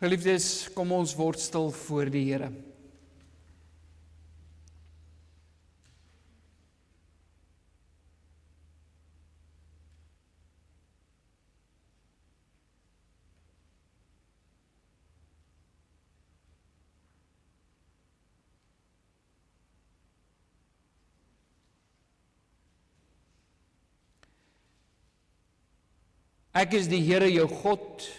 Geliefdes, kom ons word stil voor die Here. Ek is die Here jou God,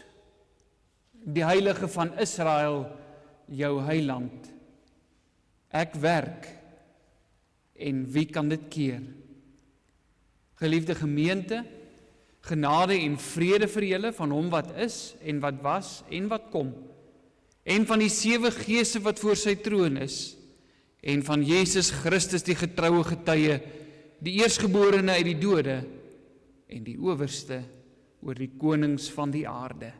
die Heilige van Israel, jou heiland. Ek werk, en wie kan dit keer? Geliefde gemeente, genade en vrede vir julle van hom wat is, en wat was, en wat kom, en van die 7 geeste wat voor sy troon is, en van Jesus Christus die getroue getuie, die eerstgeborene uit die dode, en die owerste oor die konings van die aarde.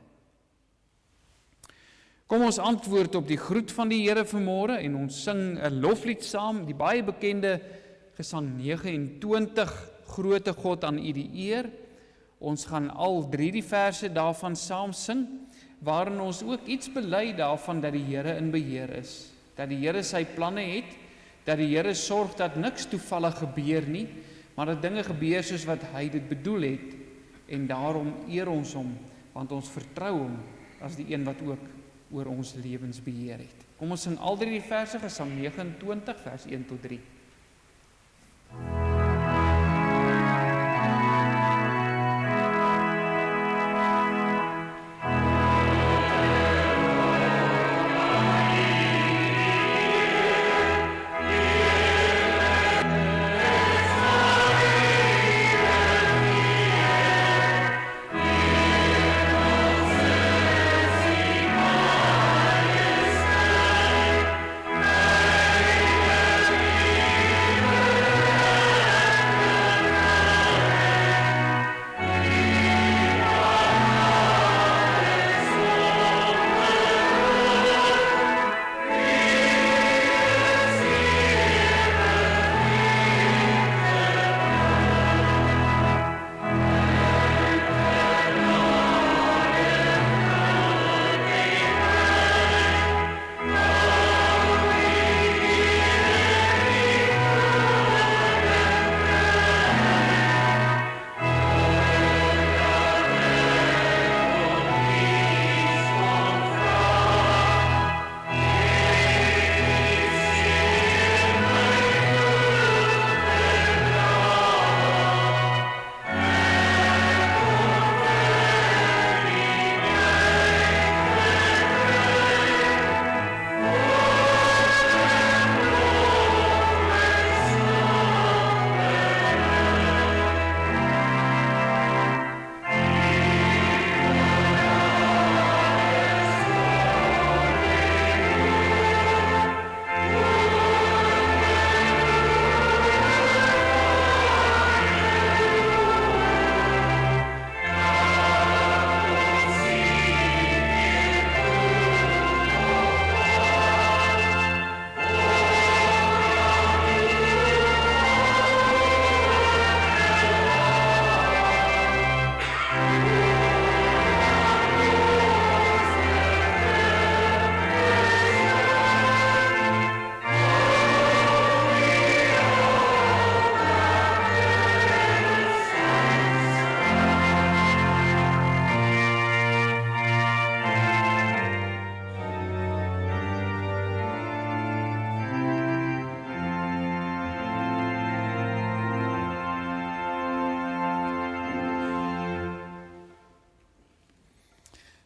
Kom ons antwoord op die groet van die Here vanmôre en ons sing 'n loflied saam, die baie bekende Gesang 29, Grote God aan U die eer. Ons gaan al 3 die verse daarvan saam sing, waarin ons ook iets bely daarvan dat die Here in beheer is, dat die Here sy planne het, dat die Here sorg dat niks toevallig gebeur nie, maar dat dinge gebeur soos wat hy dit bedoel het, en daarom eer ons hom, want ons vertrou hom as die een wat ook oor ons lewens beheer het. Kom ons sing al 3 die verse, Gesang 29, vers 1 tot 3.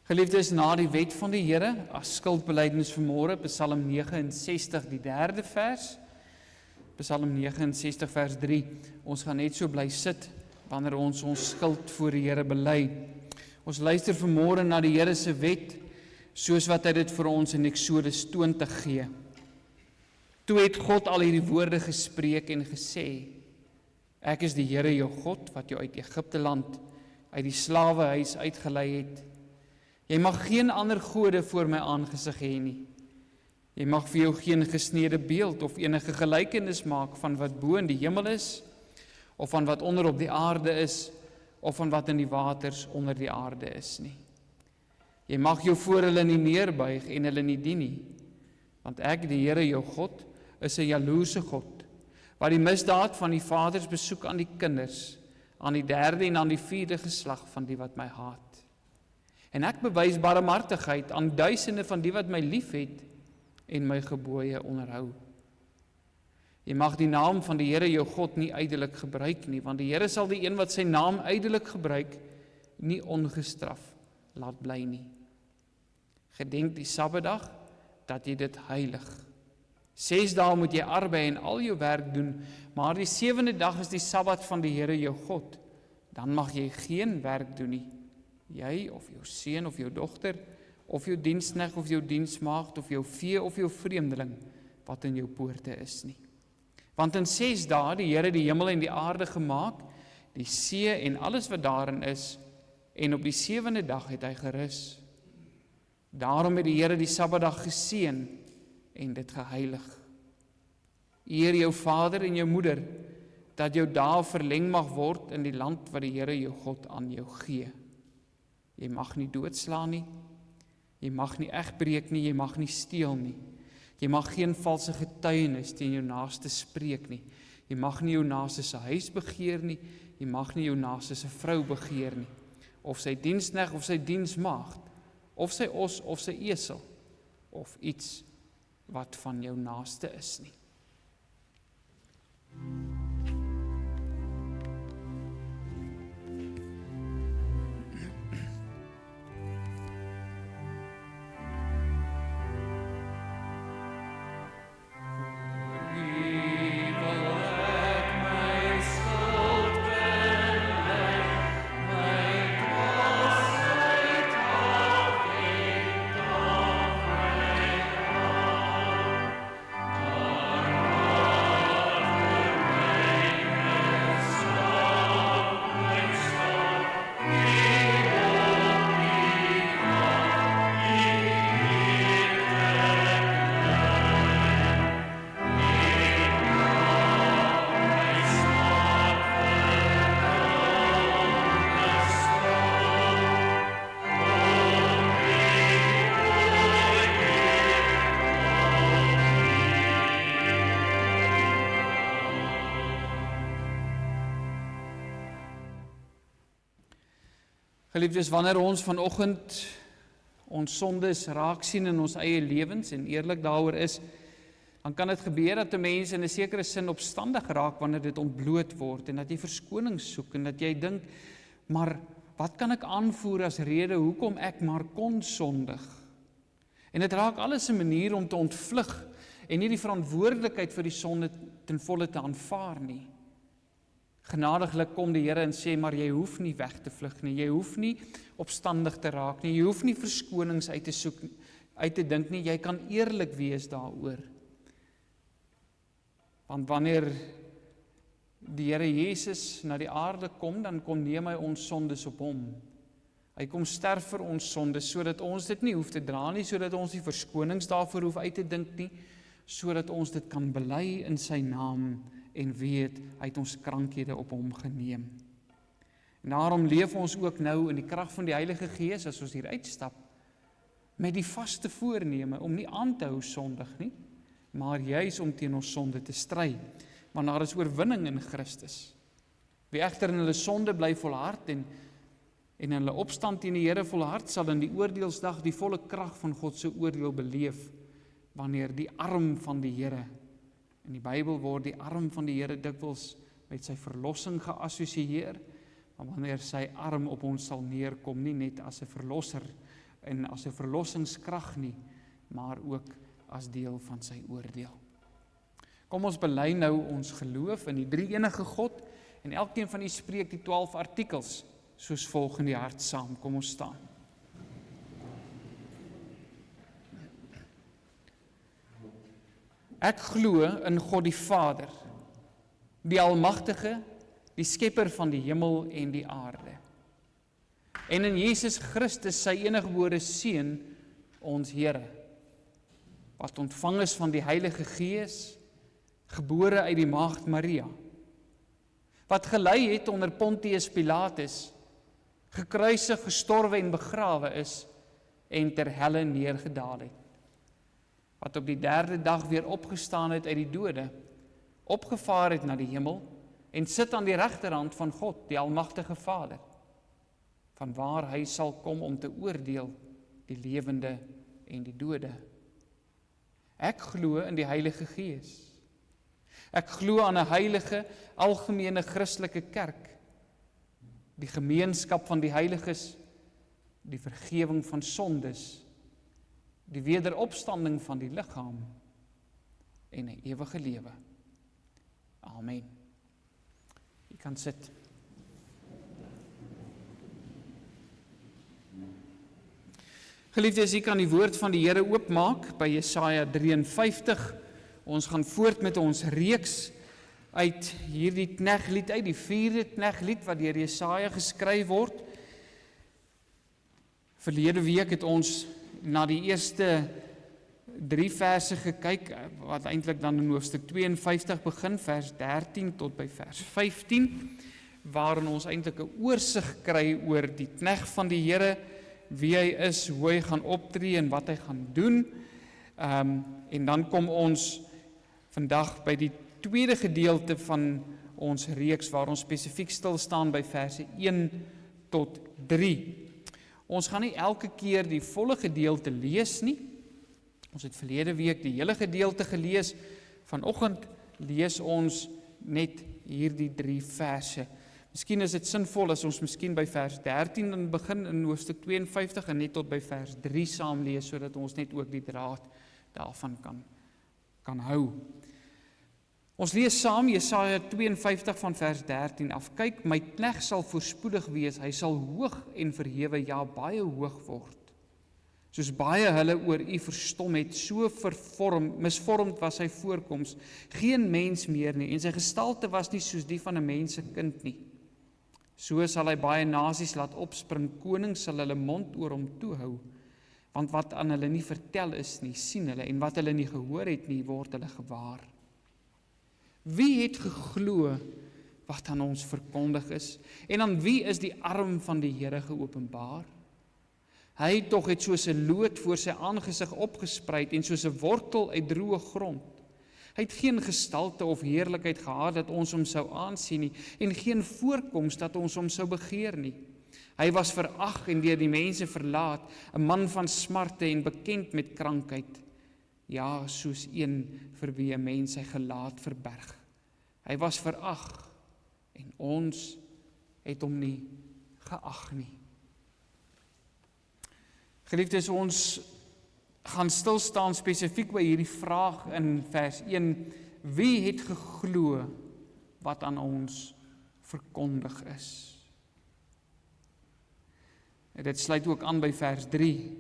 Geliefdes, na die wet van die Here, as skuldbelydenis vanmôre, Psalm 69, die 3de vers, Psalm 69, vers 3, ons gaan net so bly sit, wanneer ons skuld voor die Here bely. Ons luister vanmôre na die Here se wet, soos wat hy dit vir ons in Eksodus 20 gee. Toe het God al hierdie woorde gespreek en gesê, ek is die Here jou God, wat jou uit Egipte land, uit die slawehuis uitgelei het. Jy mag geen ander gode voor my aangesig hê nie. Jy mag vir jou geen gesnede beeld of enige gelykenis maak van wat bo in die hemel is, of van wat onder op die aarde is, of van wat in die waters onder die aarde is nie. Jy mag jou voor hulle nie neerbuig en hulle nie dien nie, want ek, die Here jou God, is 'n jaloerse God, wat die misdaad van die vaders besoek aan die kinders, aan die 3de en aan die 4de geslag van die wat my haat. En ek bewys barmhartigheid aan duisende van die wat my liefhet en my gebooie onderhou. Jy mag die naam van die Here jou God nie ydelik gebruik nie, want die Here sal die een wat sy naam ydelik gebruik, nie ongestraf laat bly nie. Gedenk die Sabbatdag, dat jy dit heilig. 6 dae moet jy arbei en al jou werk doen, maar die 7de dag is die Sabbat van die Here jou God. Dan mag jy geen werk doen nie. Jy of jou seun of jou dogter, of jou diensknegt of jou diensmaagd, of jou vee of jou vreemdeling, wat in jou poorte is nie. Want in 6 dae die Here die hemel en die aarde gemaak, die see en alles wat daarin is, en op die 7de dag het hy gerus. Daarom het die Here die Sabbatdag geseën en dit geheilig. Eer jou vader en jou moeder, dat jou dae verleng mag word in die land wat die Here jou God aan jou gee. Jy mag nie doodslaan nie, jy mag nie egbreek nie, jy mag nie steel nie. Jy mag geen valse getuienis teen jou naaste spreek nie. Jy mag nie jou naaste se huis begeer nie, jy mag nie jou naaste se vrou begeer nie, of sy diensknegt of sy diensmaagd, of sy os of sy esel, of iets wat van jou naaste is nie. Geliefdes, wanneer ons vanoggend ons sondes raak sien in ons eie lewens en eerlik daaroor is, dan kan dit gebeur dat 'n mens in 'n sekere sin opstandig raak wanneer dit ontbloot word en dat jy verskoning soek en dat jy dink, maar wat kan ek aanvoer as rede hoekom ek maar kon sondig? En dit raak alles 'n manier om te ontvlug en nie die verantwoordelikheid vir die sonde ten volle te aanvaar nie. Genadiglik kom die Here en sê, maar jy hoef nie weg te vlug nie, jy hoef nie opstandig te raak nie, jy hoef nie verskonings uit te soek, uit te dink nie, jy kan eerlik wees daaroor. Want wanneer die Here Jesus na die aarde kom, dan kom neem hy ons sondes op hom. Hy kom sterf vir ons sondes, sodat ons dit nie hoef te dra nie, sodat ons nie verskonings daarvoor hoef uit te dink nie, sodat ons dit kan bely in sy naam, en weet, hy het ons krankhede op hom geneem. En daarom leef ons ook nou in die krag van die Heilige Gees, as ons hier uitstap, met die vaste voorneme, om nie aan te hou sondig nie, maar juis om teen ons sonde te stry, want daar is oorwinning in Christus. Wie egter in hulle sonde bly volhard, en in hulle opstand teen die Here volhard, sal in die oordeelsdag die volle krag van God se oordeel beleef, wanneer die arm van die Here, in die Bybel word die arm van die Here dikwels met sy verlossing geassosieer, maar wanneer sy arm op ons sal neerkom, nie net as 'n verlosser en as 'n verlossingskrag nie, maar ook as deel van sy oordeel. Kom ons bely nou ons geloof in die drie-enige God, en elkeen van u spreek die 12 artikels, soos volg in die hart saam. Kom ons staan. Ek glo in God die Vader, die Almagtige, die Skepper van die hemel en die aarde. En in Jesus Christus, sy eniggebore Seun, ons Here, wat ontvang is van die Heilige Gees, gebore uit die maagd Maria, wat gelei het onder Pontius Pilatus, gekruisig, gestorwe en begrawe is, en ter helle neergedaal het, wat op die 3de dag weer opgestaan het uit die dode, opgevaar het na die hemel, en sit aan die regterhand van God, die almagtige Vader, vanwaar hy sal kom om te oordeel die lewende en die dode. Ek glo in die Heilige Gees. Ek glo aan 'n heilige, algemene Christelike kerk, die gemeenskap van die heiliges, die vergewing van sondes, die wederopstanding van die liggaam en 'n ewige lewe. Amen. U kan sit. Geliefdes, u kan die woord van die Here oopmaak by Jesaja 53. Ons gaan voort met ons reeks uit hierdie kneglied uit, die 4de kneglied wat deur Jesaja geskryf word. Verlede week het ons na die eerste 3 verse gekyk, wat eintlik dan in hoofstuk 52 begin, vers 13 tot by vers 15, waarin ons eintlik 'n oorsig kry oor die knegg van die Here, wie hy is, hoe hy gaan optree en wat hy gaan doen. En dan kom ons vandag by die tweede gedeelte van ons reeks, waar ons spesifiek stil staan by verse 1 tot 3. Ons gaan nie elke keer die volle gedeelte lees nie. Ons het verlede week die hele gedeelte gelees. Vanoggend lees ons net hierdie 3 verse. Miskien is dit sinvol as ons miskien by vers 13 dan begin in hoofstuk 52 en net tot by vers 3 saam lees, sodat ons net ook die draad daarvan kan hou. Ons lees saam Jesaja 52 van vers 13 af. Kyk, my knegg sal voorspoedig wees, hy sal hoog en verhewe, ja baie hoog word. Soos baie hulle oor u verstom het, so misvormd was sy voorkoms, geen mens meer nie, en sy gestalte was nie soos die van 'n mensekind nie. So sal hy baie nasies laat opspring, konings sal hulle mond oor hom toehou, want wat aan hulle nie vertel is nie, sien hulle, en wat hulle nie gehoor het nie, word hulle gewaar. Wie het geglo wat aan ons verkondig is, en aan wie is die arm van die Here geopenbaar? Hy tog het soos 'n loot voor sy aangesig opgespreid en soos 'n wortel uit droë grond. Hy het geen gestalte of heerlikheid gehad dat ons hom sou aansien nie, en geen voorkoms dat ons hom sou begeer nie. Hy was verag en deur die mense verlaat, 'n man van smarte en bekend met krankheid. Ja, soos een vir wie 'n mens sy gelaat verberg. Hy was verag en ons het hom nie geag nie. Geliefdes, ons gaan stil staan spesifiek by hierdie vraag in vers 1. Wie het geglo wat aan ons verkondig is? En dit sluit ook aan by vers 3,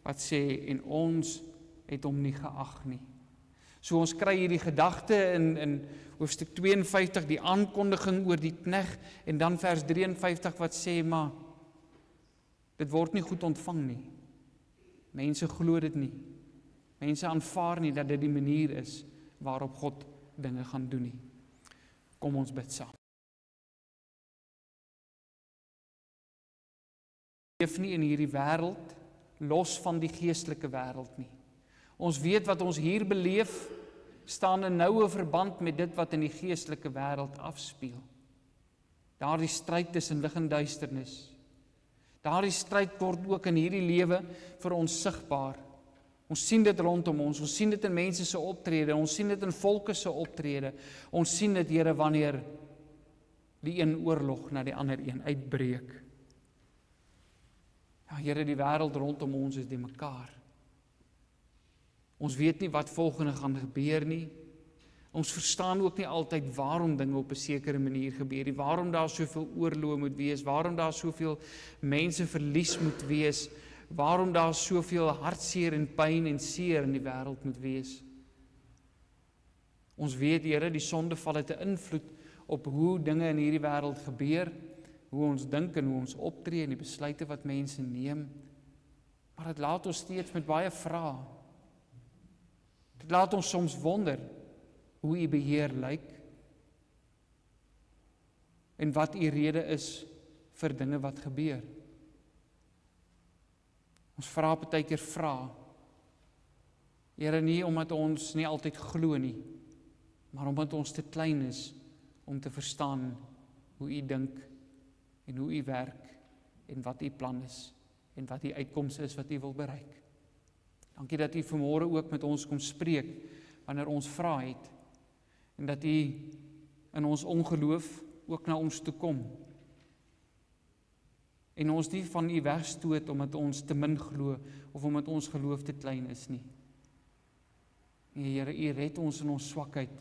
wat sê, en ons het hom nie geag nie. So ons kry hierdie gedagte in hoofstuk 52, die aankondiging oor die knegg, en dan vers 53 wat sê, maar dit word nie goed ontvang nie. Mense glo dit nie. Mense aanvaar nie dat dit die manier is waarop God dinge gaan doen nie. Kom ons bid saam. Leef nie in hierdie wêreld los van die geestelike wêreld nie. Ons weet wat ons hier beleef staan in noue verband met dit wat in die geestelike wêreld afspeel. Daardie stryd tussen lig en duisternis. Daardie stryd word ook in hierdie lewe vir ons sigbaar. Ons sien dit rondom ons sien dit in mense se optrede, ons sien dit in volke se optrede. Ons sien dit, Here, wanneer die een oorlog na die ander een uitbreek. Ja, Here, die wêreld rondom ons is die mekaar. Ons weet nie wat volgende gaan gebeur nie. Ons verstaan ook nie altyd waarom dinge op 'n sekere manier gebeur nie, waarom daar soveel oorloë moet wees, waarom daar soveel mense verlies moet wees, waarom daar soveel hartseer en pyn en seer in die wêreld moet wees. Ons weet, Here, die sondeval het 'n invloed op hoe dinge in hierdie wêreld gebeur, hoe ons dink en hoe ons optree en die besluite wat mense neem. Maar dit laat ons steeds met baie vrae. Dit laat ons soms wonder hoe u beheer lyk en wat u rede is vir dinge wat gebeur. Ons vra baie keer vra. Here, nie omdat ons nie altyd glo nie, maar omdat ons te klein is om te verstaan hoe U dink en hoe U werk en wat U plan is en wat die uitkoms is wat U wil bereik. Dankie dat U vanmôre ook met ons kom spreek wanneer ons vra het en dat U in ons ongeloof ook na ons toe kom en ons nie van U wegstoot omdat ons te min glo of omdat ons geloof te klein is nie. Nee, Here, U red ons in ons swakheid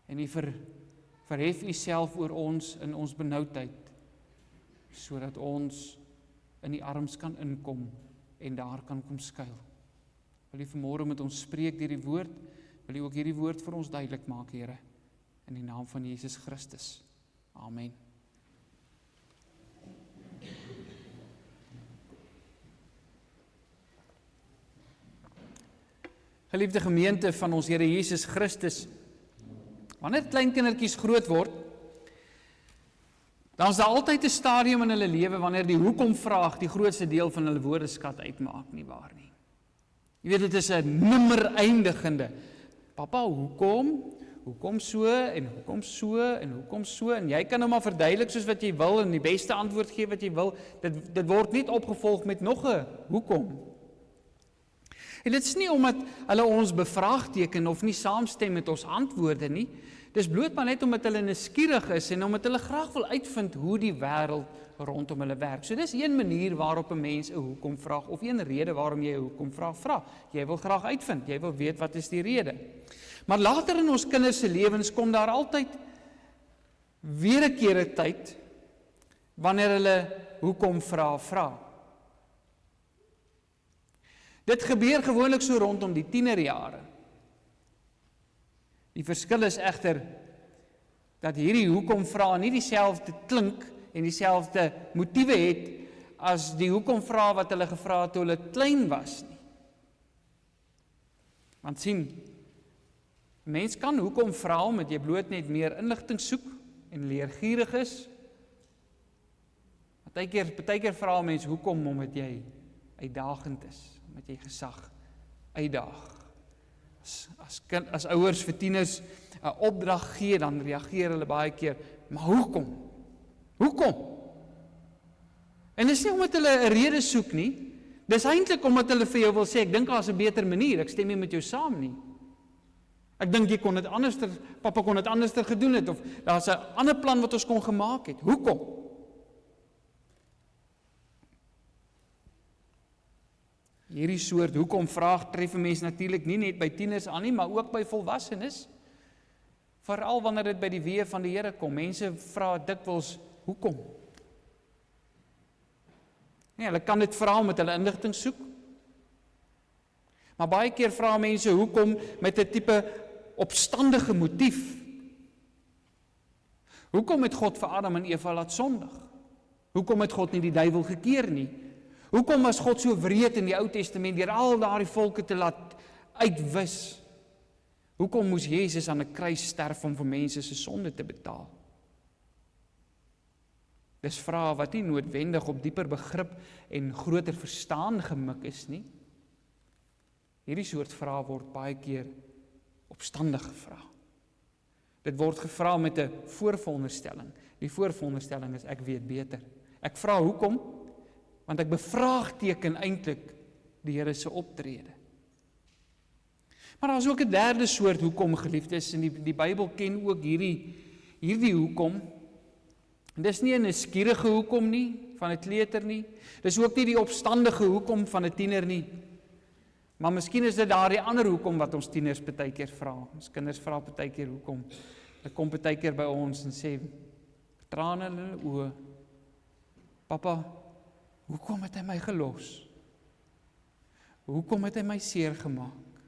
en U verhef U self oor ons in ons benoudheid sodat ons in die arms kan inkom en daar kan kom skuil. Wil U vanmôre met ons spreek deur die woord, wil U ook hierdie woord vir ons duidelik maak, Here, in die naam van Jesus Christus. Amen. Geliefde gemeente van ons Here Jesus Christus, wanneer kleinkindertjies groot word, dan is daar altyd 'n stadium in hulle lewe wanneer die hoekom vraag die grootste deel van hulle woordeskat uitmaak, nie waar nie. Jy weet, dit is 'n nimmer eindigende. Papa, hoekom? Hoekom so en hoekom so en hoekom so? En jy kan nou maar verduidelik soos wat jy wil en die beste antwoord gee wat jy wil. Dit word nie opgevolg met nog 'n hoekom. En dit is nie omdat hulle ons bevraagteken of nie saamstem met ons antwoorde nie. Dis bloot maar net omdat hulle nuuskierig is en omdat hulle graag wil uitvind hoe die wêreld rondom hulle werk. So dis een manier waarop 'n mens 'n hoekom vraag of een rede waarom jy 'n hoekom vraag vra. Jy wil graag uitvind, jy wil weet wat is die rede. Maar later in ons kinders se lewens kom daar altyd weer 'n keer 'n tyd wanneer hulle hoekom vra. Dit gebeur gewoonlik so rondom die tienerjare. Die verskil is egter dat hierdie hoekom vra nie dieselfde klink en dieselfde motiewe het as die hoekom vra wat hulle gevra het toe hulle klein was nie. Want sien, mens kan hoekom vra omdat jy bloot net meer inligting soek en leergierig is. Partykeer vra mens hoekom omdat jy uitdagend is, omdat jy gesag uitdaag. As ouers vir tieners 'n opdrag gee, dan reageer hulle baie keer, maar hoekom? Hoekom? En dis nie omdat hulle 'n rede soek nie, dis eintlik omdat hulle vir jou wil sê, ek dink daar's 'n beter manier, ek stem nie met jou saam nie. Ek dink jy kon dit anderster, papa kon dit anderster gedoen het, of daar's 'n ander plan wat ons kon gemaak het. Hoekom? Hierdie soort hoekom vraag tref 'n mens natuurlik nie net by tieners aan nie, maar ook by volwassenes. Veral wanneer dit by die weë van die Here kom. Mense vra dikwels hoekom? Nee, hulle kan dit vra omdat hulle inligting soek. Maar baie keer vra mense hoekom met 'n tipe opstandige motief. Hoekom het God vir Adam en Eva laat sondig? Hoekom het God nie die duiwel gekeer nie? Hoekom was God so wreed in die Ou Testament deur al daardie volke te laat uitwis? Hoekom moes Jesus aan 'n kruis sterf om vir mense se sonde te betaal? Dis vrae wat nie noodwendig op dieper begrip en groter verstaan gemik is nie. Hierdie soort vrae word baie keer opstandig gevra. Dit word gevra met 'n voorveronderstelling. Die voorveronderstelling is ek weet beter. Ek vra hoekom? Want ek bevraagteken eintlik die Here se optrede. Maar daar is ook 'n derde soort hoekom, geliefdes, en die Bybel ken ook hierdie hoekom. En dis nie 'n nuuskierige hoekom nie, van 'n kleuter nie. Dis ook nie die opstandige hoekom van 'n tiener nie. Maar miskien is dit daardie ander hoekom wat ons tieners baie keer vra. Ons kinders vra baie keer hoekom. Hulle kom baie keer by ons en sê, trane in hulle oë, papa, hoekom het hy my gelos? Hoekom het hy my seer gemaak?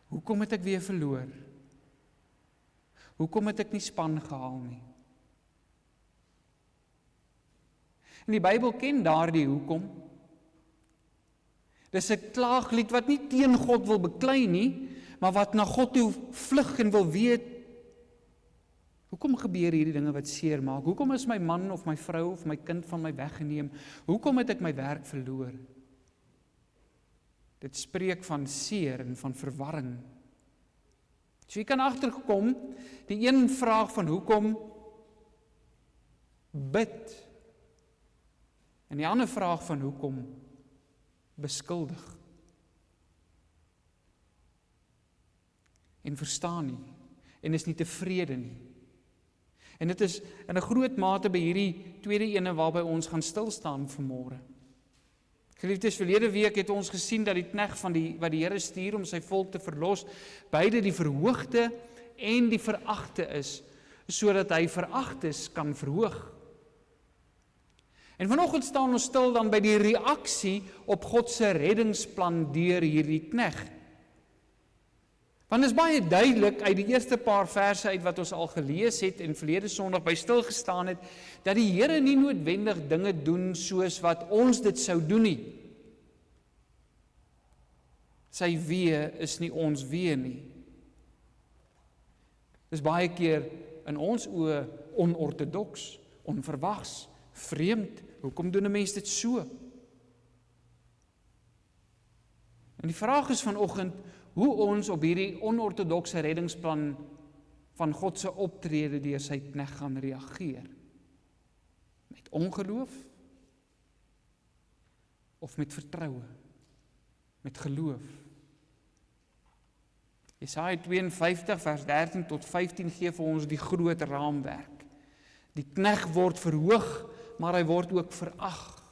Hoekom het ek weer verloor? Hoekom het ek nie span gehaal nie? En die Bybel ken daardie hoekom. Dis 'n klaaglied wat nie teen God wil beklei nie, maar wat na God toe vlug en wil weet, Hoekom gebeur hierdie dinge wat seer maak? Hoekom is my man of my vrou of my kind van my weggeneem? Hoekom het ek my werk verloor? Dit spreek van seer en van verwarring. So jy kan agterkom, die een vraag van hoekom bid, en die ander vraag van hoekom beskuldig. En verstaan nie, en is nie tevrede nie. En dit is in 'n groot mate by hierdie tweede ene waarby ons gaan stilstaan vanmôre. Geliefdes, verlede week het ons gesien dat die knegt wat die Here stuur om sy volk te verlos, beide die verhoogde en die veragte is, sodat hy veragtes kan verhoog. En vanoggend staan ons stil dan by die reaksie op God se reddingsplan deur hierdie knegt. Want dit is baie duidelik uit die eerste paar verse uit wat ons al gelees het en verlede Sondag by stil gestaan het, dat die Here nie noodwendig dinge doen soos wat ons dit sou doen nie. Sy weë is nie ons weë nie. Dis baie keer in ons oë onorthodox, onverwags, vreemd. Hoekom doen 'n mens dit so? En die vraag is vanoggend, hoe ons op hierdie onorthodokse reddingsplan van God se optrede deur sy knegt gaan reageer. Met ongeloof of met vertroue, met geloof. Jesaja 52 vers 13 tot 15 gee vir ons die groot raamwerk. Die knegt word verhoog, maar hy word ook verag.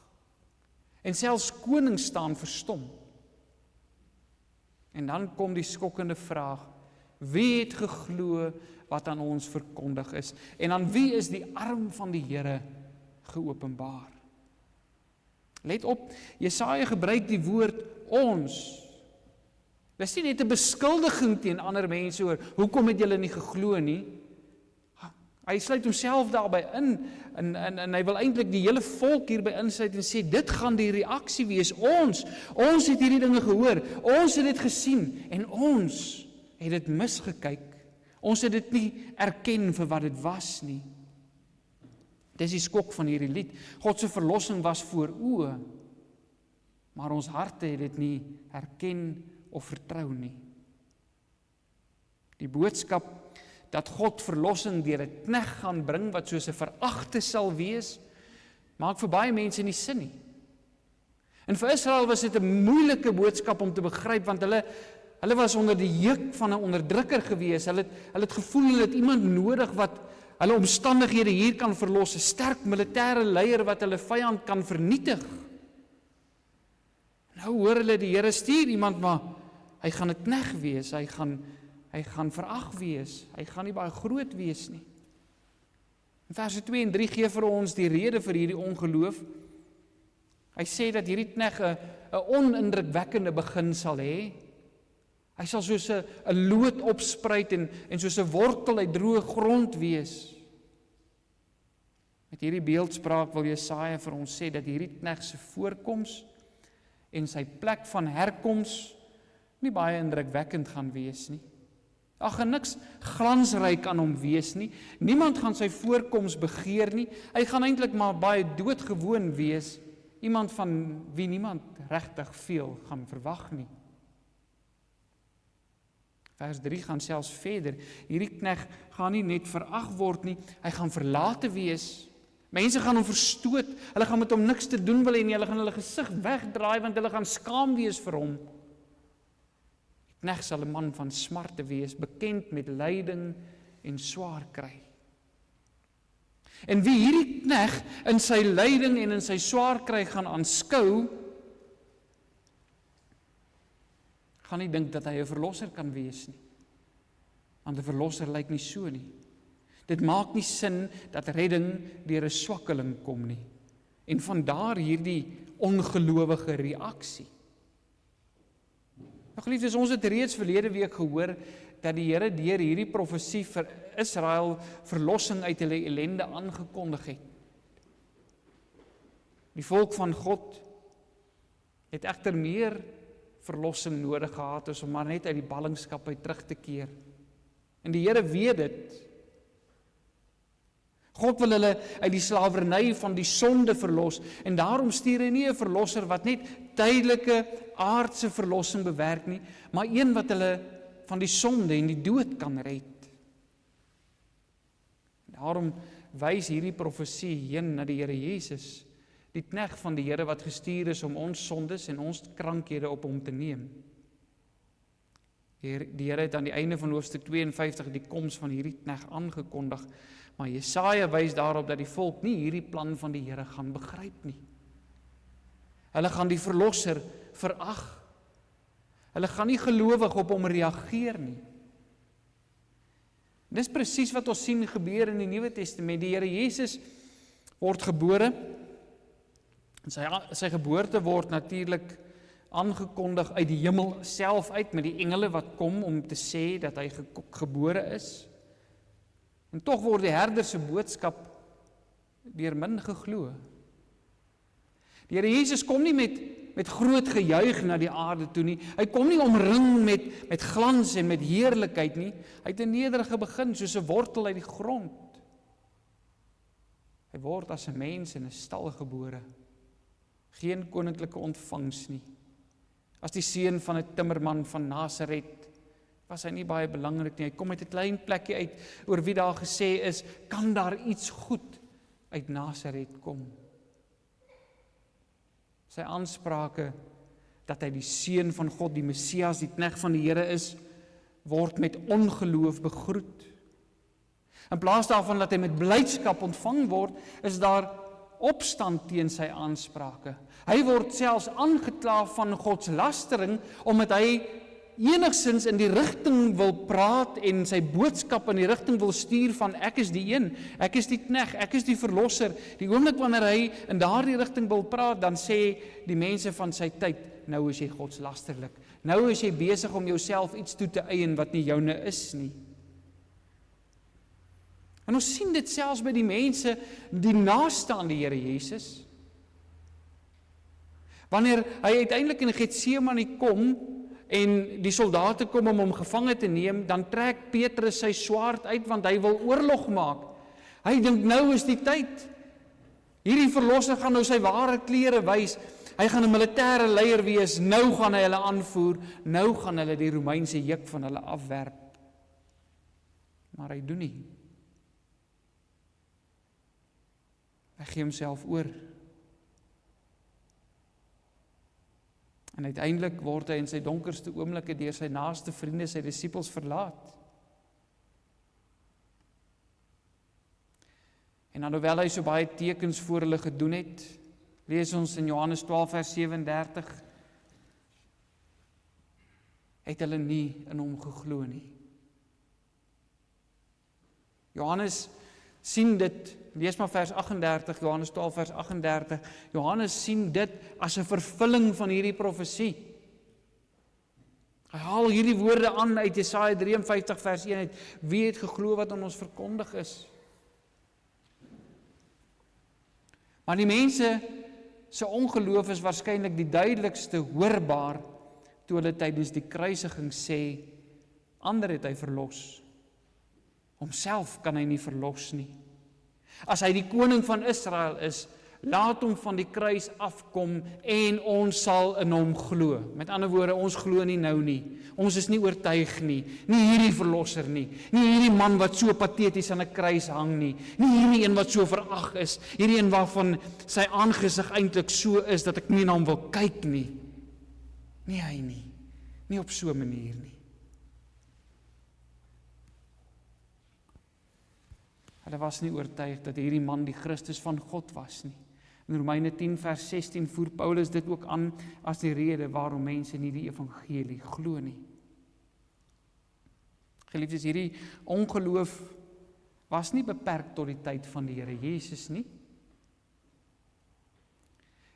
En selfs konings staan verstom. En dan kom die skokkende vraag, wie het geglo wat aan ons verkondig is? En aan wie is die arm van die Here geopenbaar? Let op, Jesaja gebruik die woord ons. Dis nie net 'n beskuldiging teen ander mense oor, hoekom het julle nie geglo nie? Hy sluit homself daarbey in, en hy wil eintlik die hele volk hierby insluit en sê, dit gaan die reaksie wees, ons het hierdie dinge gehoor, ons het dit gesien, en ons het dit misgekyk, ons het dit nie erken vir wat dit was nie. Dis die skok van hierdie lied, God se verlossing was voor oë, maar ons harte het dit nie erken of vertrou nie. Die boodskap dat God verlossing deur 'n knegt gaan bring, wat soos 'n veragte sal wees, maak vir baie mense nie sin nie. En vir Israel was dit 'n moeilike boodskap om te begryp, want hulle was onder die juk van 'n onderdrukker gewees, hulle het gevoel hulle het iemand nodig wat hulle omstandighede hier kan verlos, 'n sterk militêre leier wat hulle vyand kan vernietig. Nou hoor hulle die Here stuur iemand, maar hy gaan 'n knegt wees, hy gaan verag wees, hy gaan nie baie groot wees nie. In verse 2 en 3 gee vir ons die rede vir hierdie ongeloof. Hy sê dat hierdie knegt 'n onindrukwekkende begin sal hê. Hy sal soos 'n loot opspruit en soos 'n wortel uit droë grond wees. Met hierdie beeldspraak wil Jesaja vir ons sê dat hierdie knegt se voorkoms en sy plek van herkoms nie baie indrukwekkend gaan wees nie. Ag, en niks glansryk aan hom wees nie. Niemand gaan sy voorkoms begeer nie. Hy gaan eintlik maar baie doodgewoon wees. Iemand van wie niemand regtig veel gaan verwag nie. Vers 3 gaan selfs verder. Hierdie knegt gaan nie net verag word nie, hy gaan verlate wees. Mense gaan hom verstoot, hulle gaan met hom niks te doen wil hê nie, hulle gaan hulle gesig wegdraai want hulle gaan skaam wees vir hom. Die knegt sal 'n man van smarte wees, bekend met lyding en swaar kry. En wie hierdie knegt in sy lyding en in sy swaar kry gaan aanskou, gaan nie dink dat hy 'n verlosser kan wees nie. Want 'n verlosser lyk nie so nie. Dit maak nie sin dat redding deur 'n swakkeling kom nie. En vandaar hierdie ongelowige reaksie. Nou geliefdes, ons het reeds verlede week gehoor dat die Here deur hierdie profesie vir Israel verlossing uit hulle ellende aangekondig het. Die volk van God het egter meer verlossing nodig gehad as om maar net uit die ballingskap uit terug te keer. En die Here weet dit. God wil hulle uit die slawerny van die sonde verlos, en daarom stuur hy nie 'n verlosser wat net tydelike aardse verlossing bewerk nie, maar een wat hulle van die sonde en die dood kan red. Daarom wys hierdie profesie heen na die Here Jesus, die knegt van die Here wat gestuur is om ons sondes en ons krankhede op hom te neem. Die Here het aan die einde van hoofstuk 52 die koms van hierdie knegt aangekondig, maar Jesaja wys daarop dat die volk nie hierdie plan van die Here gaan begryp nie. Hulle gaan die verlosser verag. Hulle gaan nie gelowig op hom reageer nie. Dis presies wat ons sien gebeur in die Nuwe Testament. Die Here Jesus word gebore. Sy geboorte word natuurlik aangekondig uit die hemel self uit, met die engele wat kom om te sê dat hy gebore is. En tog word die herder se boodskap deur min geglo. Die Here Jesus kom nie met groot gejuig na die aarde toe nie. Hy kom nie omring met glans en met heerlikheid nie. Hy het 'n nederige begin, soos 'n wortel uit die grond. Hy word as 'n mens in 'n stal gebore. Geen koninklike ontvangs nie. As die seun van 'n timmerman van Nasaret was hy nie baie belangrik nie. Hy kom uit 'n klein plekkie uit oor wie daar gesê is, kan daar iets goed uit Nasaret kom? Sy aansprake dat hy die seun van God, die Messias, die knegt van die Here is, word met ongeloof begroet. In plaas daarvan dat hy met blydskap ontvang word, is daar opstand teen sy aansprake. Hy word selfs aangekla van godslastering, omdat hy enigsins in die rigting wil praat en sy boodskap in die rigting wil stuur van ek is die een, ek is die knegt, ek is die verlosser. Die oomblik wanneer hy in daardie rigting wil praat, dan sê die mense van sy tyd, nou is jy godslasterlik. Nou is jy besig om jouself iets toe te eien wat nie joune is nie. En ons sien dit selfs by die mense die naaste aan die Here Jesus. Wanneer hy uiteindelik in Getsemane kom en die soldate kom om hom gevange te neem, dan trek Petrus sy swaard uit, want hy wil oorlog maak. Hy dink nou is die tyd. Hierdie verlosser gaan nou sy ware klere wys. Hy gaan 'n militêre leier wees. Nou gaan hy hulle aanvoer. Nou gaan hulle die Romeinse juk van hulle afwerp. Maar hy doen nie. Hy gee homself oor. En uiteindelik word hy in sy donkerste oomblikke deur sy naaste vriende, sy disippels verlaat. En alhoewel hy so baie tekens voor hulle gedoen het, lees ons in Johannes 12 vers 37, het hulle nie in hom geglo nie. Johannes sien dit, lees maar vers 38, Johannes 12 vers 38, Johannes sien dit as 'n vervulling van hierdie profesie. Hy haal hierdie woorde aan uit Jesaja 53 vers 1 uit, wie het geglo wat aan ons verkondig is? Maar die mense se ongeloof is waarskynlik die duidelikste hoorbaar toe hulle tydens die kruisiging sê, ander het hy verlos. Homself kan hy nie verlos nie. As hy die koning van Israel is, laat hom van die kruis afkom en ons sal in hom glo. Met ander woorde, ons glo nie nou nie. Ons is nie oortuig nie. Nie hierdie verlosser nie. Nie hierdie man wat so pateties aan 'n kruis hang nie. Nie hierdie een wat so verag is. Hierdie een waarvan sy aangesig eintlik so is dat ek nie na hom wil kyk nie. Nie hy nie. Nie op so 'n manier nie. Hulle was nie oortuig dat hierdie man die Christus van God was nie. In Romeine 10 vers 16 voer Paulus dit ook aan as die rede waarom mense nie die evangelie glo nie. Geliefdes, hierdie ongeloof was nie beperk tot die tyd van die Here Jesus nie.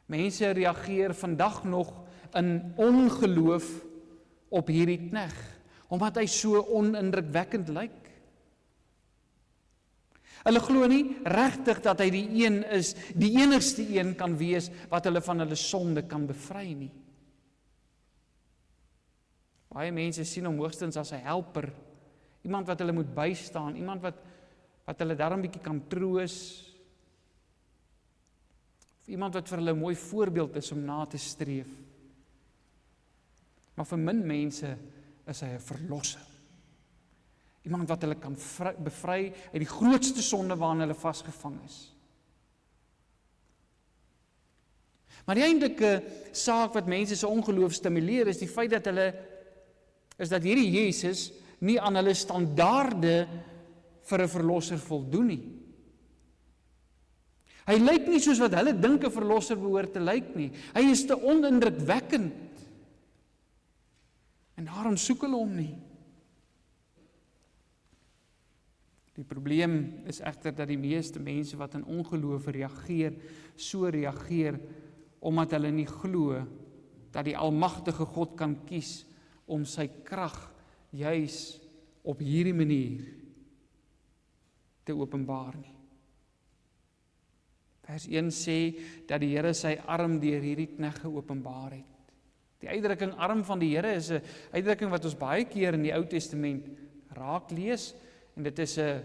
Mense reageer vandag nog in ongeloof op hierdie knegt, omdat hy so onindrukwekkend lyk. Hulle glo nie regtig dat hy die een is, die enigste een kan wees wat hulle van hulle sonde kan bevry nie. Baie mense sien hom hoogstens as 'n helper, iemand wat hulle moet bystaan, iemand wat wat hulle daarom bietjie kan troos, of iemand wat vir hulle 'n mooi voorbeeld is om na te streef. Maar vir min mense is hy 'n verlosser. Iemand wat hulle kan bevry uit die grootste sonde waarin hulle vasgevang is. Maar die eintlike saak wat mense se ongeloof stimuleer is die feit dat hierdie Jesus nie aan hulle standaarde vir 'n verlosser voldoen nie. Hy lyk nie soos wat hulle dink 'n verlosser behoort te lyk nie. Hy is te onindrukwekkend. En daarom soek hulle hom nie. Die probleem is egter dat die meeste mense wat in ongeloof reageer, so reageer omdat hulle nie glo dat die almagtige God kan kies om sy krag juis op hierdie manier te openbaar nie. Vers 1 sê dat die Here sy arm deur hierdie knegg geopenbaar het. Die uitdrukking arm van die Here is 'n uitdrukking wat ons baie keer in die Ou Testament raak lees, en dit is 'n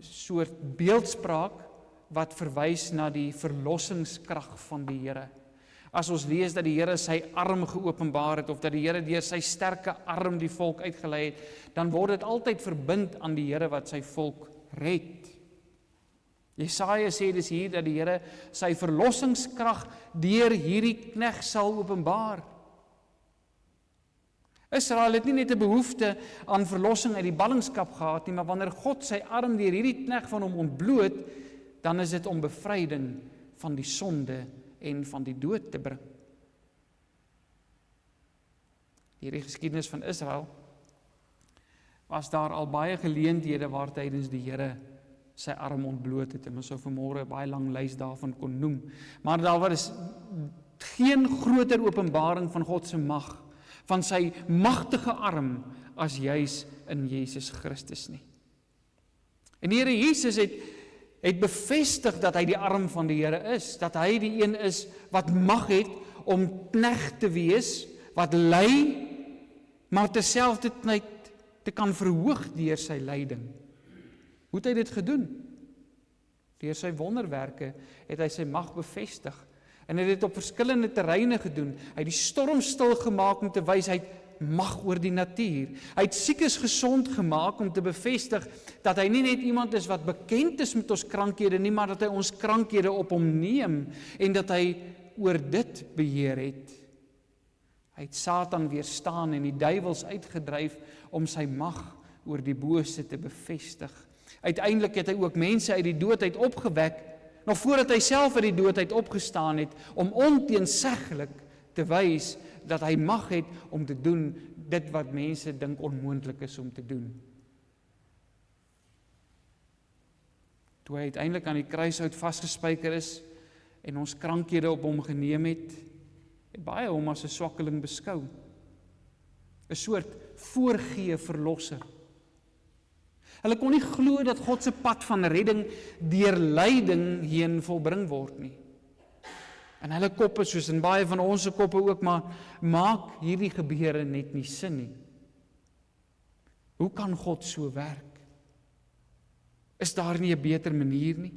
soort beeldspraak wat verwys na die verlossingskrag van die Here. As ons lees dat die Here sy arm geopenbaar het, of dat die Here deur sy sterke arm die volk uitgelei het, dan word dit altyd verbind aan die Here wat sy volk red. Jesaja sê dus hier dat die Here sy verlossingskrag deur hierdie knegg sal openbaar. Israel het nie net 'n behoefte aan verlossing uit die ballingskap gehad nie, maar wanneer God sy arm deur hierdie knegg van hom ontbloot, dan is dit om bevryding van die sonde en van die dood te bring. Hierdie geskiedenis van Israel was daar al baie geleenthede waar tydens die Here sy arm ontbloot het, en ons sou vanmôre 'n baie lang lys daarvan kon noem. Maar daar was geen groter openbaring van God se mag, van sy magtige arm, as juis in Jesus Christus nie. En die Here Jesus het bevestig dat hy die arm van die Here is, dat hy die een is wat mag het om knegg te wees, wat lei, maar terselfdertyd te kan verhoog deur sy lyding. Hoe het hy dit gedoen? Deur sy wonderwerke het hy sy mag bevestig. En hy het dit op verskillende terreine gedoen. Hy het die storm stil gemaak om te wys hy het mag oor die natuur. Hy het siekes gesond gemaak om te bevestig dat hy nie net iemand is wat bekend is met ons krankhede nie, maar dat hy ons krankhede op hom neem en dat hy oor dit beheer het. Hy het Satan weerstaan en die duiwels uitgedryf om sy mag oor die bose te bevestig. Uiteindelik het hy ook mense uit die dood uit opgewek, nog voordat hy self uit die dood uit opgestaan het, om onteenseglik te wys dat hy mag het om te doen dit wat mense dink onmoontlik is om te doen. Toe hy uiteindelik aan die kruishout vasgespijker is en ons krankhede op hom geneem het baie hom as 'n swakkeling beskou. 'n Soort voorgee verlosser. Hulle kon nie glo dat God se pad van redding deur lyding heen volbring word nie. En hulle koppe, soos in baie van ons koppe ook, maar maak hierdie gebeure net nie sin nie. Hoe kan God so werk? Is daar nie 'n beter manier nie?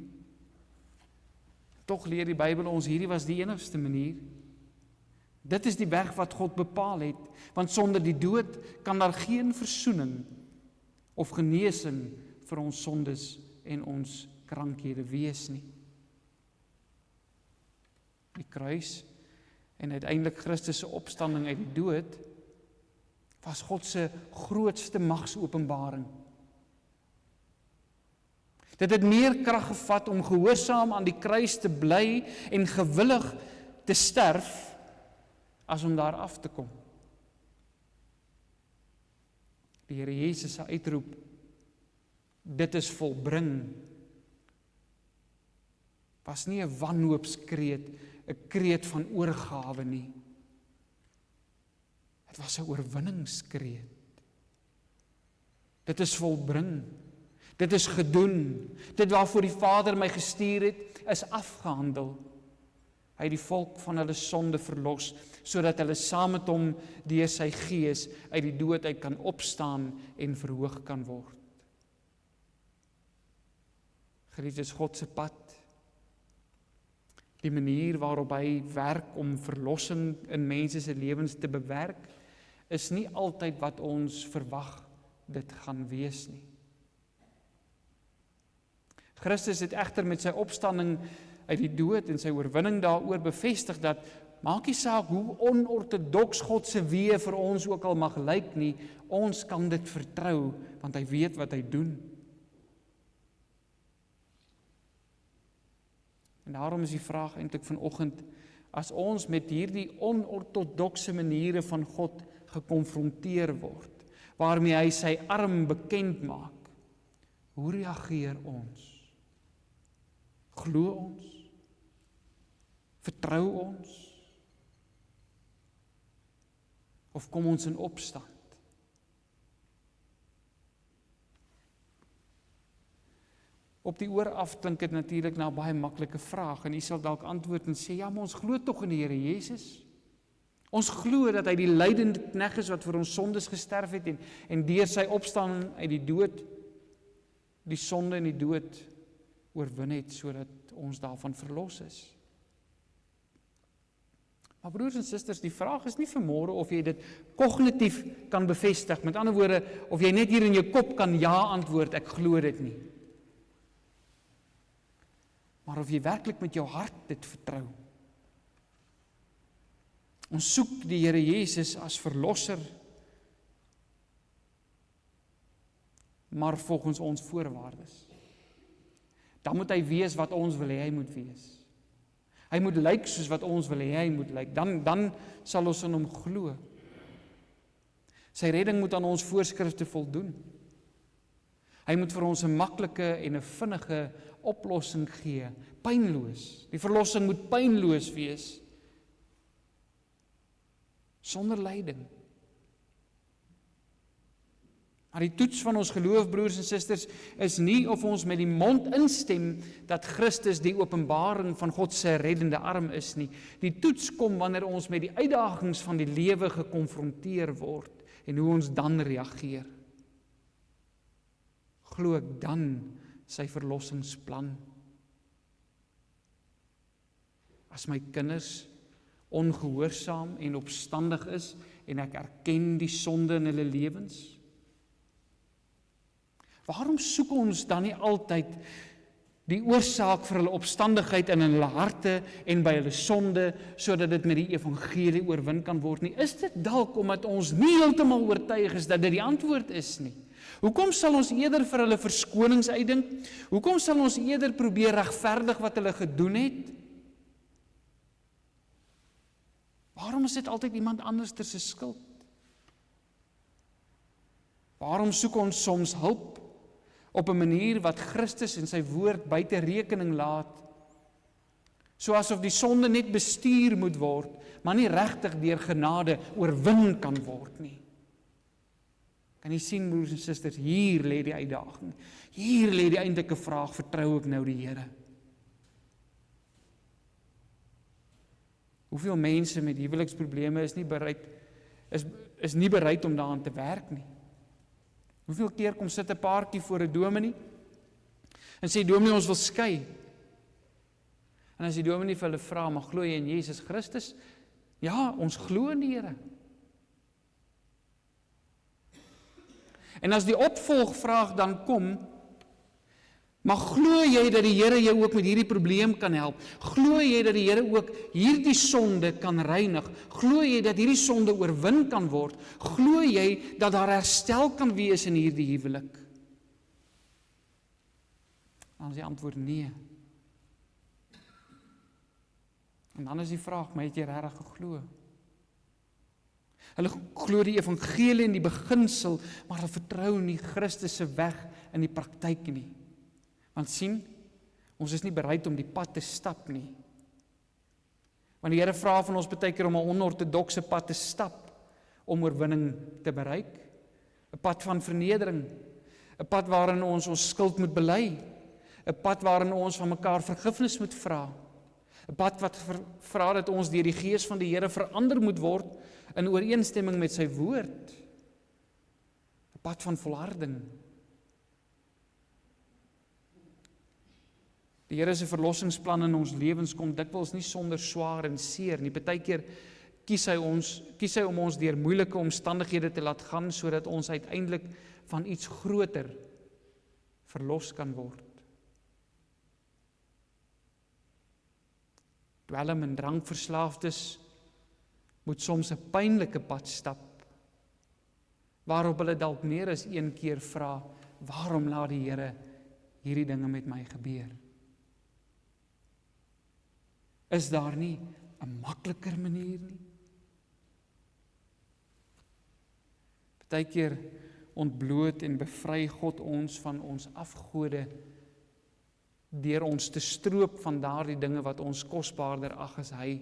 Tog leer die Bybel ons hierdie was die enigste manier. Dit is die weg wat God bepaal het, want sonder die dood kan daar geen versoening of genesing vir ons sondes en ons krankhede wees nie. Die kruis en uiteindelik Christus se opstanding uit die dood was God se grootste magsopenbaring. Dit het meer krag gevat om gehoorsaam aan die kruis te bly en gewillig te sterf as om daar af te kom. Die Here Jesus se uitroep, dit is volbring, was nie 'n wanhoopskreet, 'n kreet van oorgawe nie. Dit was 'n oorwinningskreet. Dit is volbring. Dit is gedoen. Dit waarvoor die Vader my gestuur het, is afgehandel. Hy het die volk van hulle sonde verlos, sodat hulle saam met hom deur sy gees uit die dood uit kan opstaan en verhoog kan word. Geliefdes, is God se pad. Die manier waarop hy werk om verlossing in mense se lewens te bewerk, is nie altyd wat ons verwag dit gaan wees nie. Christus het egter met sy opstanding uit die dood en sy oorwinning daaroor bevestig dat, maak nie saak hoe onorthodox God se weë vir ons ook al mag lyk nie, ons kan dit vertrou, want hy weet wat hy doen. En daarom is die vraag eintlik vanoggend, as ons met hierdie onorthodokse maniere van God gekonfronteer word, waarmee hy sy arm bekend maak, hoe reageer ons? Glo ons? Vertrou ons? Of kom ons in opstand? Op die oor af klink dit natuurlik na 'n baie maklike vraag, en u sal dalk antwoord en sê, ja, maar ons glo tog in die Here Jesus. Ons glo dat hy die lydende knegg is wat vir ons sondes gesterf het en deur sy opstanding uit die dood, die sonde en die dood oorwin het, sodat ons daarvan verlos is. Maar broers en susters, die vraag is nie vanmôre of jy dit kognitief kan bevestig, met ander woorde, of jy net hier in jou kop kan ja antwoord, ek glo dit nie. Maar of jy werklik met jou hart dit vertrou. Ons soek die Here Jesus as verlosser, maar volgens ons voorwaardes. Dan moet hy wees wat ons wil hê hy moet wees. Hy moet lyk soos wat ons wil hê hy moet lyk. Dan sal ons in hom glo. Sy redding moet aan ons voorskrifte voldoen. Hy moet vir ons 'n maklike en 'n vinnige oplossing gee, pynloos. Die verlossing moet pynloos wees, sonder lyding. Maar die toets van ons geloof, broers en susters, is nie of ons met die mond instem dat Christus die openbaring van God se reddende arm is nie. Die toets kom wanneer ons met die uitdagings van die lewe gekonfronteer word en hoe ons dan reageer. Glo ek dan sy verlossingsplan? As my kinders ongehoorsaam en opstandig is en ek erken die sonde in hulle lewens, waarom soek ons dan nie altyd die oorsaak vir hulle opstandigheid in hulle harte en by hulle sonde, sodat dit met die evangelie oorwin kan word nie? Is dit dalk omdat ons nie heeltemal oortuig is dat dit die antwoord is nie? Hoekom sal ons eerder vir hulle verskonings uitdink? Hoekom sal ons eerder probeer regverdig wat hulle gedoen het? Waarom is dit altyd iemand anders se skuld? Waarom soek ons soms hulp op 'n manier wat Christus en sy woord buite rekening laat, soos of die sonde net bestuur moet word, maar nie regtig deur genade oorwin kan word nie? Kan jy sien, broers en susters, hier lê die uitdaging. Hier lê die eintlike vraag, vertrou ek nou die Here? Hoeveel mense met huweliksprobleme is nie bereid om daaraan te werk nie? Hoeveel keer kom sit 'n paartjie voor 'n dominee en sê, dominee, ons wil skei. En as die dominee vir hulle vra, maar glo jy in Jesus Christus? Ja, ons glo in die Here. En as die opvolgvraag dan kom, maar glo jy dat die Here jou ook met hierdie probleem kan help? Glo jy dat die Here ook hierdie sonde kan reinig? Glo jy dat hierdie sonde oorwin kan word? Glo jy dat daar herstel kan wees in hierdie huwelik? Dan is die antwoord nee. En dan is die vraag, maar het jy regtig geglo? Hulle glo die evangelie en die beginsel, maar hulle vertrou nie Christus se weg in die praktyk nie. Want sien, ons is nie bereid om die pad te stap nie. Want die Here vra van ons baie keer om 'n onorthodokse pad te stap om oorwinning te bereik. 'n Pad van vernedering, 'n pad waarin ons skuld moet bely, 'n pad waarin ons van mekaar vergifnis moet vra, 'n pad wat vra dat ons deur die Gees van die Here verander moet word in ooreenstemming met sy woord. 'n Pad van volharding. Die Here se verlossingsplan in ons lewens kom dikwels nie sonder swaar en seer nie. Partykeer kies hy om ons deur moeilike omstandighede te laat gaan, sodat ons uiteindelik van iets groter verlos kan word. Dwelm en drankverslaafdes moet soms 'n pynlike pad stap, waarop hulle dalk meer as een keer vra, waarom laat die Here hierdie dinge met my gebeur? Is daar nie 'n makliker manier nie? Partykeer ontbloot en bevry God ons van ons afgode deur ons te stroop van daardie dinge wat ons kosbaarder ag as hy.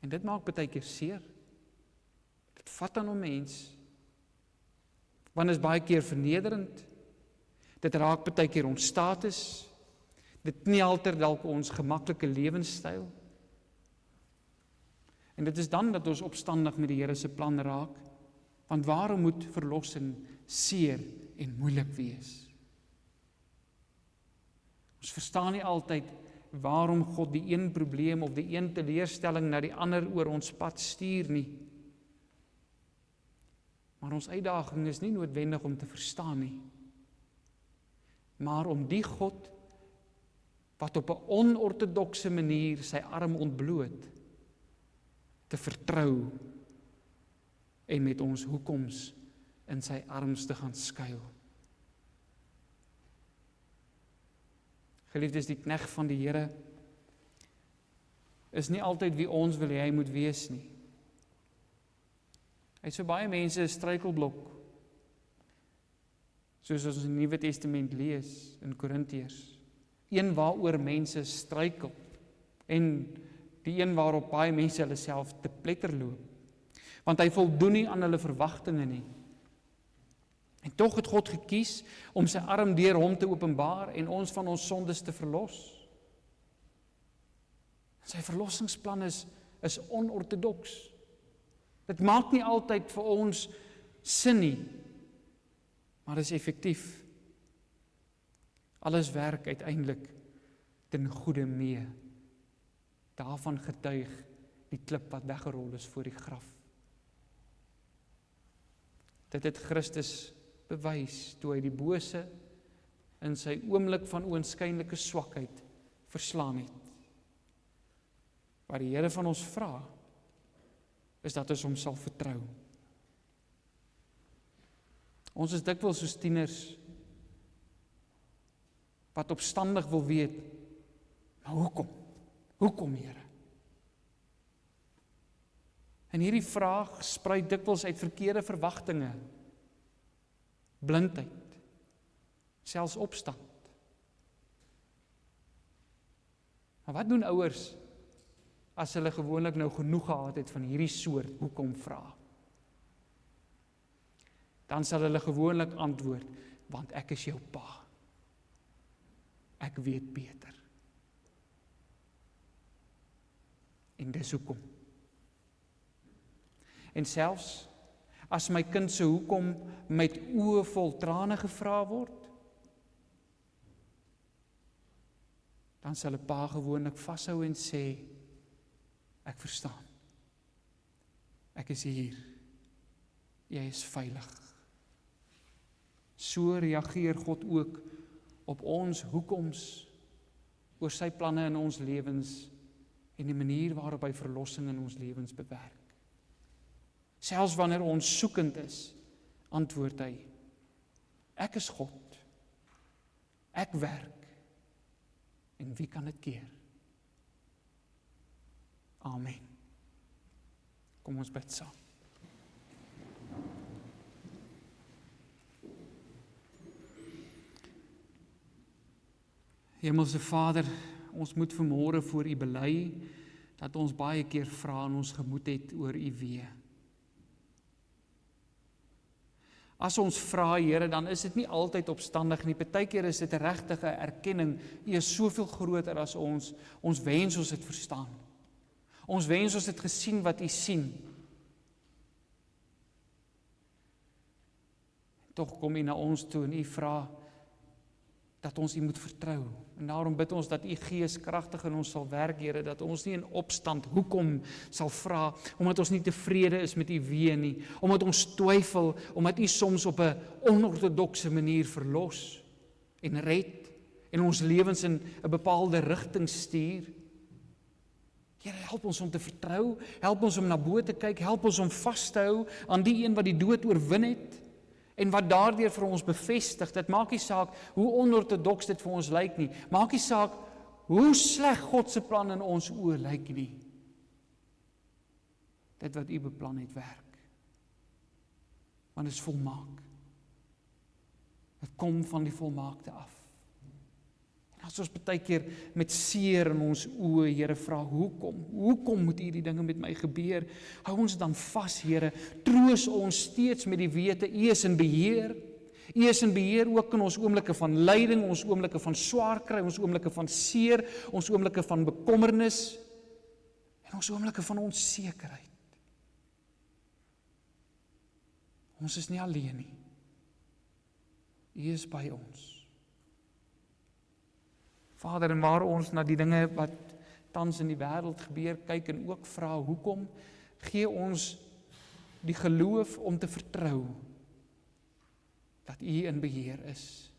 En dit maak partykeer seer. Dit vat aan 'n mens. Want is baie keer vernederend. Dit raak partykeer ons status. Dit nie altyd dalk ons gemaklike lewenstyl. En dit is dan dat ons opstandig met die Here se plan raak. Want waarom moet verlossing seer en moeilik wees? Ons verstaan nie altyd waarom God die een probleem of die een teleurstelling na die ander oor ons pad stuur nie. Maar ons uitdaging is nie noodwendig om te verstaan nie, maar om die God wat op 'n onortodokse manier sy arm ontbloot, te vertrou en met ons hoekoms in sy arms te gaan skuil. Geliefdes, die knegt van die Here is nie altyd wie ons wil hê hy moet wees nie. Hy het so baie mense 'n struikelblok, soos ons in die Nuwe Testament lees in Korintiërs. Een waaroor mense struikel en die een waarop baie mense hulle self te pletter loop. Want hy voldoen nie aan hulle verwagtinge nie. En tog het God gekies om sy arm deur hom te openbaar en ons van ons sondes te verlos. Sy verlossingsplan is onortodoks. Dit maak nie altyd vir ons sin nie, maar is effektief. Alles werk uiteindelik ten goeie mee. Daarvan getuig die klip wat weggerol is voor die graf. Dit het Christus bewys toe hy die bose in sy oomblik van oënskynlike swakheid verslaan het. Wat die Here van ons vra, is dat ons hom sal vertrou. Ons is dikwels soos tieners wat opstandig wil weet, maar hoekom? Hoekom, Here? En hierdie vraag spruit dikwels uit verkeerde verwagtinge, blindheid, selfs opstand. Maar wat doen ouers as hulle gewoonlik nou genoeg gehad het van hierdie soort hoekom vra? Dan sal hulle gewoonlik antwoord, want ek is jou pa. Ek weet beter. En dis hoekom. En selfs as my kind se hoekom met oë vol trane gevra word, dan sal 'n pa gewoonlik vashou en sê, ek verstaan. Ek is hier. Jy is veilig. So reageer God ook op ons hoekoms oor sy planne in ons lewens en die manier waarop hy verlossing in ons lewens bewerk. Selfs wanneer ons soekend is, antwoord hy, ek is God. Ek werk. En wie kan dit keer? Amen. Kom ons bid saam. Hemelse Vader, ons moet vanmôre voor U bely dat ons baie keer vra in ons gemoed het oor U weë. As ons vra, Here, dan is dit nie altyd opstandig nie. Partykeer is dit 'n regtige erkenning. U is soveel groter as ons. Ons wens ons het verstaan. Ons wens ons het gesien wat U sien. Tog kom U na ons toe en U vra, dat ons U moet vertrou. En daarom bid ons dat U Gees kragtig in ons sal werk, Here, dat ons nie in opstand hoekom sal vra, omdat ons nie tevrede is met U weë nie, omdat ons twyfel, omdat U soms op 'n onortodokse manier verlos en red, en ons lewens in 'n bepaalde rigting stuur. Here, help ons om te vertrou, help ons om na bo te kyk, help ons om vas te hou aan die een wat die dood oorwin het, en wat daardeur vir ons bevestig. Dit maak nie saak hoe onortodoks dit vir ons lyk nie, maak nie saak hoe sleg God se plan in ons oë lyk nie. Dit wat U beplan het werk, want dit is volmaak. Dit kom van die volmaakte af. En as ons baie keer met seer in ons oë, Here, vra, hoekom moet hierdie dinge met my gebeur? Hou ons dan vas, Here, troos ons steeds met die wete, U is in beheer. U is in beheer ook in ons oomblikke van lyding, ons oomblikke van swaar kry, ons oomblikke van seer, ons oomblikke van bekommernis, en ons oomblikke van onsekerheid. Ons is nie alleen nie. U is by ons. Vader, en waar ons na die dinge wat tans in die wêreld gebeur kyk en ook vra hoekom, gee ons die geloof om te vertrou dat U in beheer is,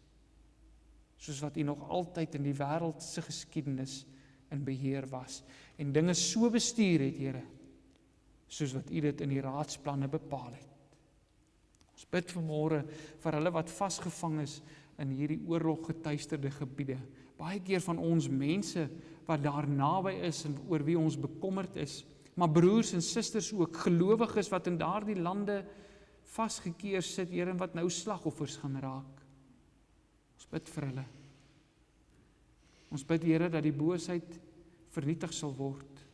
soos wat U nog altyd in die wêreld se geskiedenis in beheer was, en dinge so bestuur het, Here, soos wat U dit in die raadsplanne bepaal het. Ons bid vanmôre vir hulle wat vasgevang is in hierdie oorloggetuisterde gebiede. Baie keer van ons mense wat daar naby is en oor wie ons bekommerd is, maar broers en susters ook, gelowiges wat in daardie lande vasgekeer sit, Here, en wat nou slagoffers gaan raak. Ons bid vir hulle. Ons bid, Here, dat die boosheid vernietig sal word,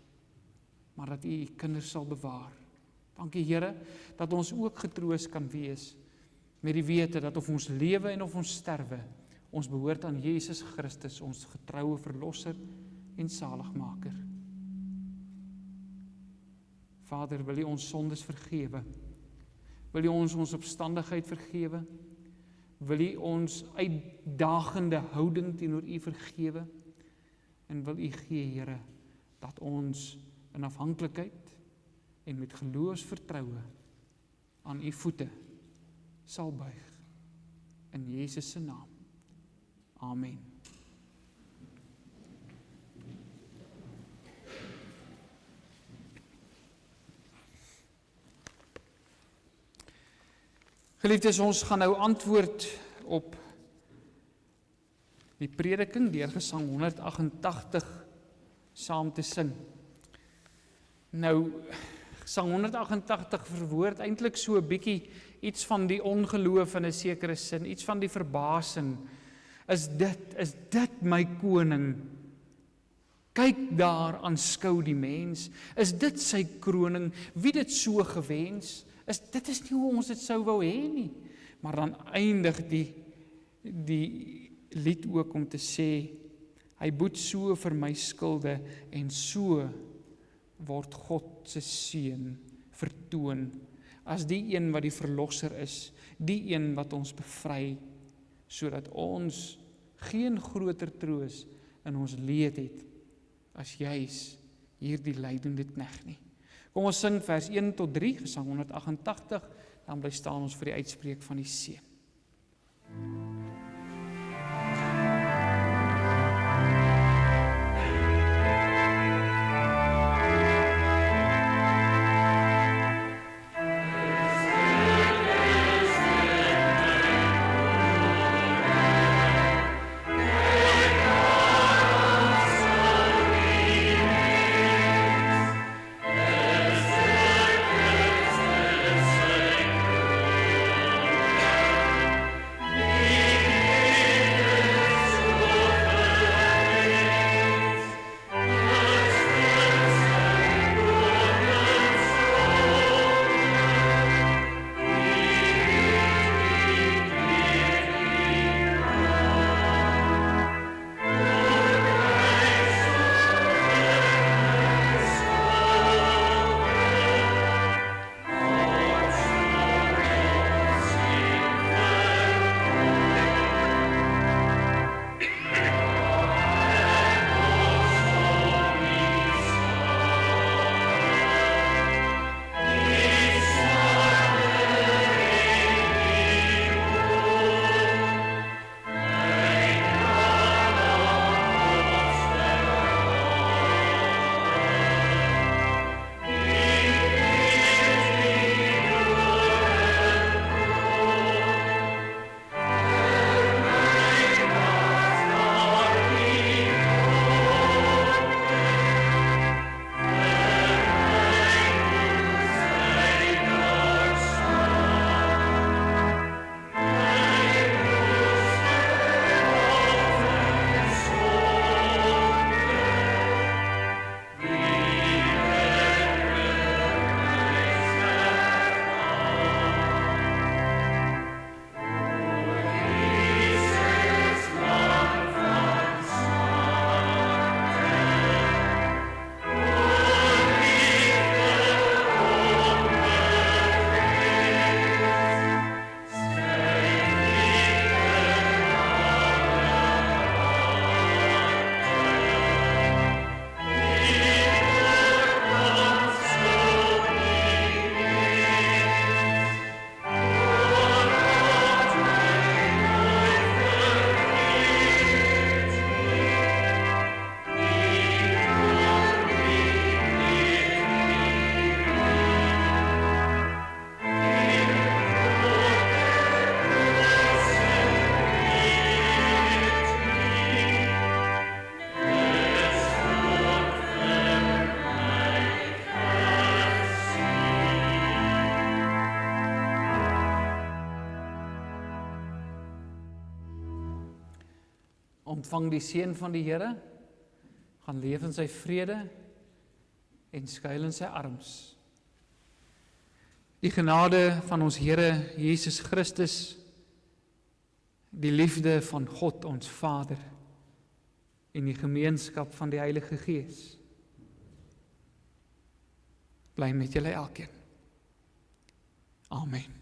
maar dat U kinders sal bewaar. Dankie, Here, dat ons ook getroos kan wees met die wete dat of ons lewe en of ons sterwe, ons behoort aan Jesus Christus, ons getroue verlosser en saligmaker. Vader, wil U ons sondes vergewe? Wil U ons opstandigheid vergewe? Wil U ons uitdagende houding teenoor U vergewe? En wil U gee, Here, dat ons in afhanklikheid en met geloofsvertroue aan U voete sal buig. In Jesus se naam. Amen. Geliefdes, ons gaan nou antwoord op die prediking deur Gesang 188 saam te sing. Nou, Gesang 188 verwoord eintlik so 'n bietjie iets van die ongeloof in 'n sekere sin, iets van die verbasing. Is dit my koning? Kyk daar, aanskou die mens. Is dit sy kroning? Wie dit so gewens? Dit is nie hoe ons dit sou wou hê nie. Maar dan eindig die lied ook om te sê, hy boet so vir my skulde, en so word God se seun vertoon as die een wat die verlosser is, die een wat ons bevry, sodat ons geen groter troos in ons leed het as juis hierdie lydende knegt nie. Kom ons sing vers 1 tot 3, Gesang 188, dan bly staan ons vir die uitspreek van die seën. Yeah. ontvang die seën van die Here, gaan leef in sy vrede en skuil in sy arms. Die genade van ons Here Jesus Christus, die liefde van God ons Vader en die gemeenskap van die Heilige Gees bly met julle elkeen. Amen.